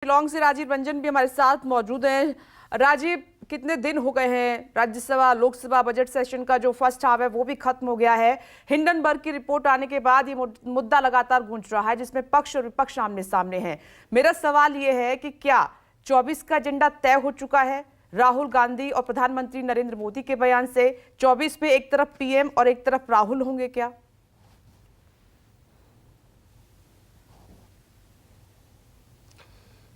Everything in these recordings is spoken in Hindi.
शिलोंग से राजीव रंजन भी हमारे साथ मौजूद हैं। राजीव, कितने दिन हो गए हैं राज्यसभा लोकसभा बजट सेशन का जो फर्स्ट हाफ है वो भी खत्म हो गया है। हिंडनबर्ग की रिपोर्ट आने के बाद ये मुद्दा लगातार गूंज रहा है जिसमें पक्ष और विपक्ष आमने सामने हैं। मेरा सवाल ये है कि क्या 24 का एजेंडा तय हो चुका है? राहुल गांधी और प्रधानमंत्री नरेंद्र मोदी के बयान से 24 में एक तरफ पीएम और एक तरफ राहुल होंगे क्या?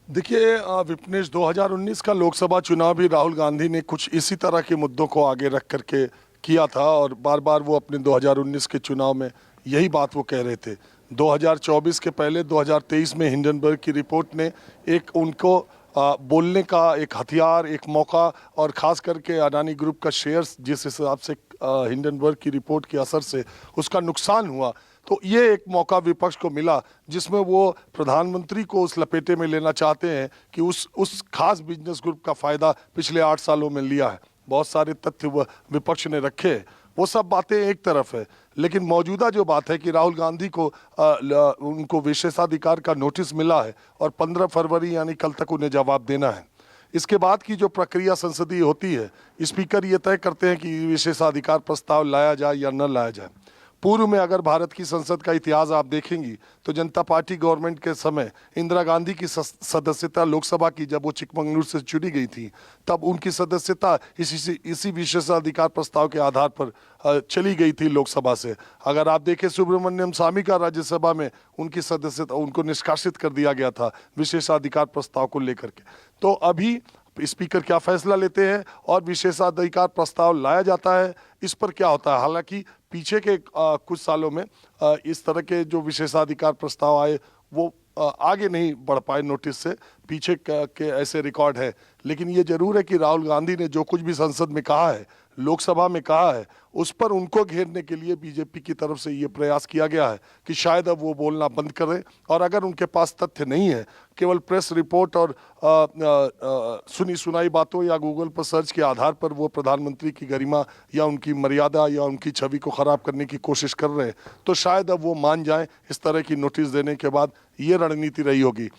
देखिए विपनेश, 2019 का लोकसभा चुनाव भी राहुल गांधी ने कुछ इसी तरह के मुद्दों को आगे रख करके किया था और बार बार वो अपने 2019 के चुनाव में यही बात वो कह रहे थे। 2024 के पहले 2023 में हिंडनबर्ग की रिपोर्ट ने एक उनको बोलने का एक हथियार, एक मौका, और ख़ास करके अडानी ग्रुप का शेयर्स जिस हिसाब से हिंडनबर्ग की रिपोर्ट के असर से उसका नुकसान हुआ, तो ये एक मौका विपक्ष को मिला जिसमें वो प्रधानमंत्री को उस लपेटे में लेना चाहते हैं कि उस खास बिजनेस ग्रुप का फ़ायदा पिछले 8 सालों में लिया है। बहुत सारे तथ्य विपक्ष ने रखे हैं, वो सब बातें एक तरफ है, लेकिन मौजूदा जो बात है कि राहुल गांधी को उनको विशेषाधिकार का नोटिस मिला है और 15 फरवरी यानी कल तक उन्हें जवाब देना है। इसके बाद की जो प्रक्रिया संसदीय होती है, स्पीकर ये तय करते हैं कि विशेषाधिकार प्रस्ताव लाया जाए या न लाया जाए। पूर्व में अगर भारत की संसद का इतिहास आप देखेंगी तो जनता पार्टी गवर्नमेंट के समय इंदिरा गांधी की सदस्यता लोकसभा की जब वो चिकमंगलुरु से चुनी गई थी, तब उनकी सदस्यता इसी विशेषाधिकार प्रस्ताव के आधार पर चली गई थी लोकसभा से। अगर आप देखें सुब्रमण्यम स्वामी का राज्यसभा में उनकी सदस्यता, उनको निष्कासित कर दिया गया था विशेषाधिकार प्रस्ताव को लेकर के। तो अभी स्पीकर क्या फैसला लेते हैं और विशेषाधिकार प्रस्ताव लाया जाता है, इस पर क्या होता है। हालांकि पीछे के कुछ सालों में इस तरह के जो विशेषाधिकार प्रस्ताव आए वो आगे नहीं बढ़ पाए नोटिस से, पीछे के ऐसे रिकॉर्ड है। लेकिन ये जरूर है कि राहुल गांधी ने जो कुछ भी संसद में कहा है, लोकसभा में कहा है, उस पर उनको घेरने के लिए बीजेपी की तरफ से ये प्रयास किया गया है कि शायद अब वो बोलना बंद करें, और अगर उनके पास तथ्य नहीं है, केवल प्रेस रिपोर्ट और सुनी सुनाई बातों या गूगल पर सर्च के आधार पर वो प्रधानमंत्री की गरिमा या उनकी मर्यादा या उनकी छवि को खराब करने की कोशिश कर रहे हैं, तो शायद अब वो मान जाएं इस तरह की नोटिस देने के बाद। ये रणनीति रही होगी।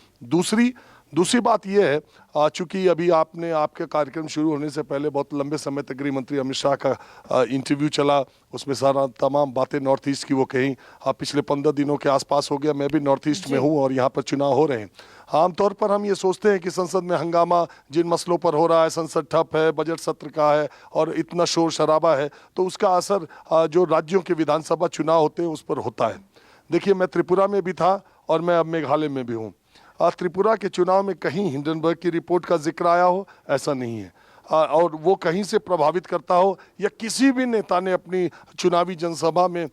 दूसरी बात यह है, चूंकि अभी आपके कार्यक्रम शुरू होने से पहले बहुत लंबे समय तक गृह मंत्री अमित शाह का इंटरव्यू चला, उसमें सारा तमाम बातें नॉर्थ ईस्ट की वो कहीं। पिछले 15 दिनों के आसपास हो गया, मैं भी नॉर्थ ईस्ट में हूँ और यहाँ पर चुनाव हो रहे हैं। आमतौर पर हम ये सोचते हैं कि संसद में हंगामा जिन मसलों पर हो रहा है, संसद ठप है, बजट सत्र का है और इतना शोर शराबा है, तो उसका असर जो राज्यों के विधानसभा चुनाव होते हैं उस पर होता है। देखिए, मैं त्रिपुरा में भी था और मैं अब मेघालय में भी हूँ। त्रिपुरा के चुनाव में कहीं हिंडनबर्ग की रिपोर्ट का जिक्र आया हो, ऐसा नहीं है, और वो कहीं से प्रभावित करता हो या किसी भी नेता ने अपनी चुनावी जनसभा में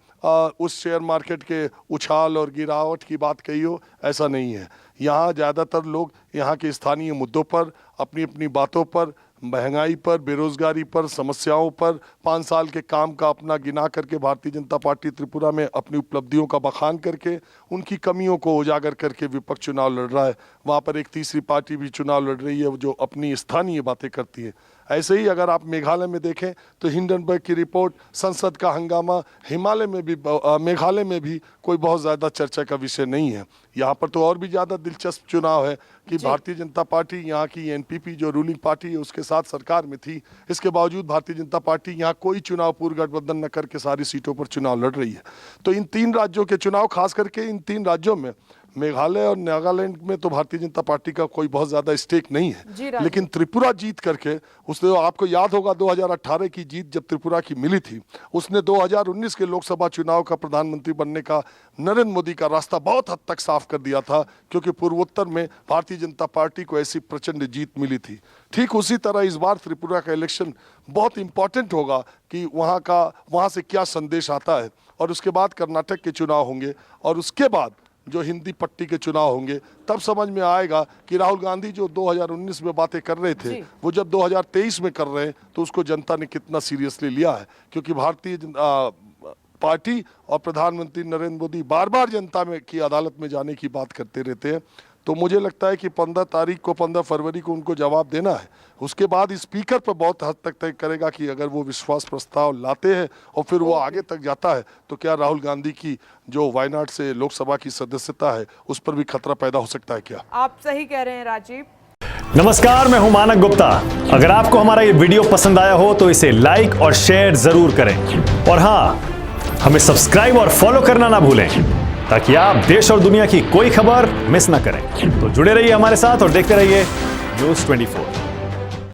उस शेयर मार्केट के उछाल और गिरावट की बात कही हो, ऐसा नहीं है। यहाँ ज़्यादातर लोग यहाँ के स्थानीय मुद्दों पर, अपनी अपनी बातों पर, महंगाई पर, बेरोजगारी पर, समस्याओं पर, 5 साल के काम का अपना गिना करके भारतीय जनता पार्टी त्रिपुरा में अपनी उपलब्धियों का बखान करके उनकी कमियों को उजागर करके विपक्ष चुनाव लड़ रहा है। वहाँ पर एक तीसरी पार्टी भी चुनाव लड़ रही है जो अपनी स्थानीय बातें करती है। ऐसे ही अगर आप मेघालय में देखें तो हिंडनबर्ग की रिपोर्ट, संसद का हंगामा, हिमालय में भी, मेघालय में भी कोई बहुत ज़्यादा चर्चा का विषय नहीं है। यहाँ पर तो और भी ज़्यादा दिलचस्प चुनाव है कि भारतीय जनता पार्टी, यहाँ की एनपीपी जो रूलिंग पार्टी है उसके साथ सरकार में थी, इसके बावजूद भारतीय जनता पार्टी यहाँ कोई चुनाव पूर्व गठबंधन न करके सारी सीटों पर चुनाव लड़ रही है। तो इन 3 राज्यों के चुनाव, खास करके इन 3 राज्यों में, मेघालय और नागालैंड में तो भारतीय जनता पार्टी का कोई बहुत ज्यादा स्टेक नहीं है, लेकिन त्रिपुरा जीत करके उसने, आपको याद होगा 2018 की जीत जब त्रिपुरा की मिली थी, उसने 2019 के लोकसभा चुनाव का प्रधानमंत्री बनने का नरेंद्र मोदी का रास्ता बहुत हद तक साफ कर दिया था, क्योंकि पूर्वोत्तर में भारतीय जनता पार्टी को ऐसी प्रचंड जीत मिली थी। ठीक उसी तरह इस बार त्रिपुरा का इलेक्शन बहुत इंपॉर्टेंट होगा कि वहाँ से क्या संदेश आता है, और उसके बाद कर्नाटक के चुनाव होंगे और उसके बाद जो हिंदी पट्टी के चुनाव होंगे, तब समझ में आएगा कि राहुल गांधी जो 2019 में बातें कर रहे थे वो जब 2023 में कर रहे हैं तो उसको जनता ने कितना सीरियसली लिया है। क्योंकि भारतीय पार्टी और प्रधानमंत्री नरेंद्र मोदी बार बार जनता में की अदालत में जाने की बात करते रहते हैं। तो मुझे लगता है कि 15 फरवरी को उनको जवाब देना है। उसके बाद स्पीकर पर बहुत हद तक तय करेगा कि अगर वो विश्वास प्रस्ताव लाते हैं और फिर वो आगे तक जाता है तो क्या राहुल गांधी की जो वायनाड से लोकसभा की सदस्यता है उस पर भी खतरा पैदा हो सकता है क्या? आप सही कह रहे हैं राजीव। नमस्कार, मैं हूं मानक गुप्ता। अगर आपको हमारा ये वीडियो पसंद आया हो तो इसे लाइक और शेयर जरूर करें और हाँ, हमें सब्सक्राइब और फॉलो करना ना भूलें ताकि आप देश और दुनिया की कोई खबर मिस ना करें। तो जुड़े रहिए हमारे साथ और देखते रहिए न्यूज़ 24।